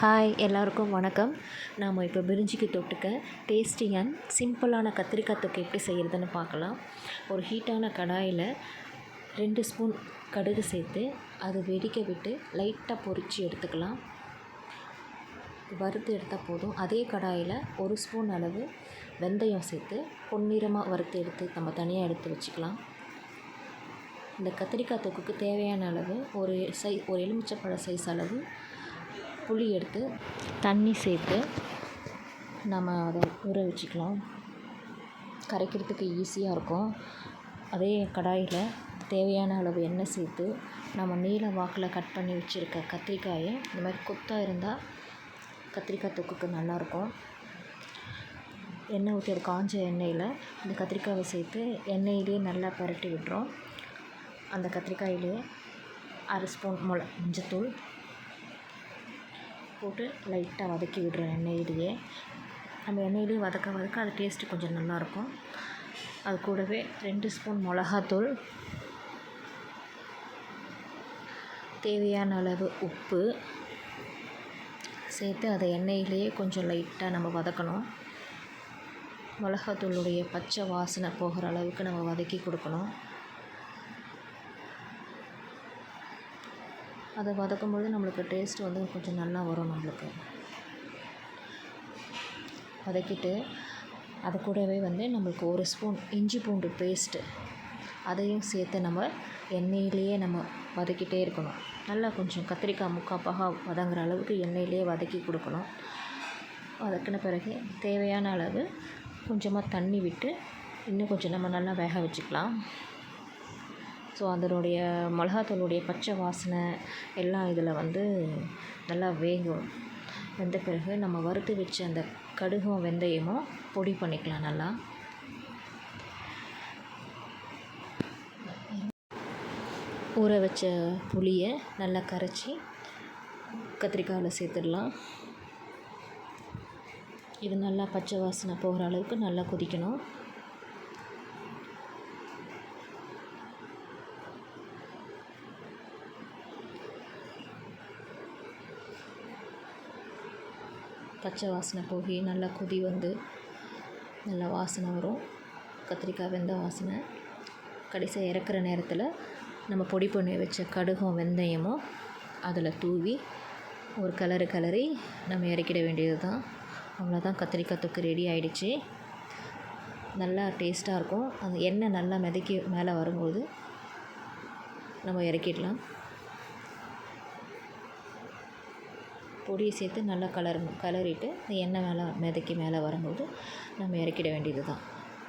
Hi எல்லாருக்கும் வணக்கம். நாம் இப்போ பிரிஞ்சிக்கு தொட்டுக்க டேஸ்டி அண்ட் சிம்பிளான கத்திரிக்காய் தொக்கு எப்படி செய்கிறதுன்னு பார்க்கலாம். ஒரு ஹீட்டான கடாயில் 2 ஸ்பூன் கடுகு சேர்த்து அதை வெடிக்க விட்டு லைட்டாக பொரித்து எடுத்துக்கலாம். வறுத்து எடுத்தால் போதும். அதே கடாயில் 1 ஸ்பூன் அளவு வெந்தயம் சேர்த்து பொன்னிறமாக வறுத்து எடுத்து நம்ம தனியாக எடுத்து வச்சுக்கலாம். இந்த கத்திரிக்காய் தொக்குக்கு தேவையான அளவு ஒரு எலுமிச்சைப்பழ சைஸ் அளவு புளி எடுத்து தண்ணி சேர்த்து நம்ம அதை ஊற வச்சுக்கலாம். கரைக்கிறதுக்கு ஈஸியாக இருக்கும். அதே கடாயில் தேவையான அளவு எண்ணெய் சேர்த்து நம்ம நீல வாக்கில் கட் பண்ணி வச்சுருக்க கத்திரிக்காயை இந்த மாதிரி கொத்தாக இருந்தால் கத்திரிக்காய் தொக்குக்கு நல்லாயிருக்கும். எண்ணெய் ஊற்றி காஞ்ச எண்ணெயில் இந்த கத்திரிக்காயை சேர்த்து எண்ணெயிலே நல்லா பரட்டி விட்டுறோம். அந்த கத்திரிக்காயிலே 1/2 ஸ்பூன் மஞ்சத்தூள் போட்டு லைட்டாக வதக்கி விடுறோம். எண்ணெயிலேயே நம்ம எண்ணெயிலேயே வதக்க அது டேஸ்ட்டு கொஞ்சம் நல்லாயிருக்கும். அது கூடவே 2 ஸ்பூன் மிளகாத்தூள், தேவையான அளவு உப்பு சேர்த்து அதை எண்ணெயிலேயே கொஞ்சம் லைட்டாக நம்ம வதக்கணும். மிளகாத்தூளுடைய பச்சை வாசனை போகிற அளவுக்கு நம்ம வதக்கி கொடுக்கணும். அதை வதக்கும்போது நம்மளுக்கு டேஸ்ட் கொஞ்சம் நல்லா வரும். நம்மளுக்கு வதக்கிட்டு அது கூடவே நம்மளுக்கு 1 ஸ்பூன் இஞ்சி பூண்டு பேஸ்ட்டு அதையும் சேர்த்து நம்ம எண்ணெயிலேயே நம்ம வதக்கிட்டே இருக்கணும். நல்லா கொஞ்சம் கத்திரிக்காய் முக்காப்பாக வதங்குற அளவுக்கு எண்ணெயிலேயே வதக்கி கொடுக்கணும். வதக்கின பிறகு தேவையான அளவு கொஞ்சமாக தண்ணி விட்டு இன்னும் கொஞ்சம் நம்ம நல்லா வேக வச்சுக்கலாம். ஸோ அதனுடைய மிளகாத்தூளுடைய பச்சை வாசனை எல்லாம் இதில் நல்லா வேகும். வெந்த பிறகு நம்ம வறுத்து வச்ச அந்த கடுகும் வெந்தயமும் பொடி பண்ணிக்கலாம். நல்லா ஊற வச்ச புளியை நல்லா கரைச்சி கத்திரிக்காயில் சேர்த்துடலாம். இது நல்லா பச்சை வாசனை போகிற அளவுக்கு நல்லா கொதிக்கணும். பச்சை வாசனை போகி நல்லா கொதி நல்லா வாசனை வரும். கத்திரிக்காய் வெந்த வாசனை. கடைசியாக இறக்குற நேரத்தில் நம்ம பொடி பண்ணி வச்ச கடுகும் வெந்தயமும் அதில் தூவி ஒரு கிளறி நம்ம இறக்கிட வேண்டியது தான். அவ்வளோதான், கத்திரிக்காய் தொக்கு ரெடி ஆகிடுச்சு. நல்லா டேஸ்ட்டாக இருக்கும். அந்த எண்ணெய் நல்லா மிதக்கி மேலே வரும்போது நம்ம இறக்கிடலாம். பொடியை சேர்த்து நல்லா கிளறிட்டு எண்ணெய் மிதக்கி மேலே வரும்போது நம்ம இறக்கிட வேண்டியது தான்.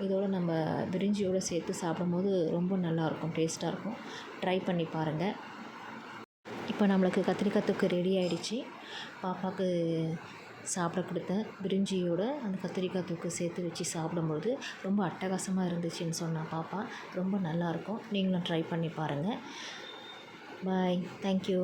இதோடு நம்ம பிரிஞ்சியோடு சேர்த்து சாப்பிடும்போது ரொம்ப நல்லாயிருக்கும், டேஸ்ட்டாக இருக்கும். ட்ரை பண்ணி பாருங்கள். இப்போ நம்மளுக்கு கத்திரிக்காய் தொக்கு ரெடி ஆகிடுச்சு. பாப்பாவுக்கு சாப்பிட கொடுத்தேன். பிரிஞ்சியோடு அந்த கத்திரிக்காய் தொக்கு சேர்த்து வச்சு சாப்பிடும்போது ரொம்ப அட்டகாசமாக இருந்துச்சுன்னு சொன்னால் பாப்பா. ரொம்ப நல்லாயிருக்கும். நீங்களும் ட்ரை பண்ணி பாருங்கள். பாய். தேங்க்யூ.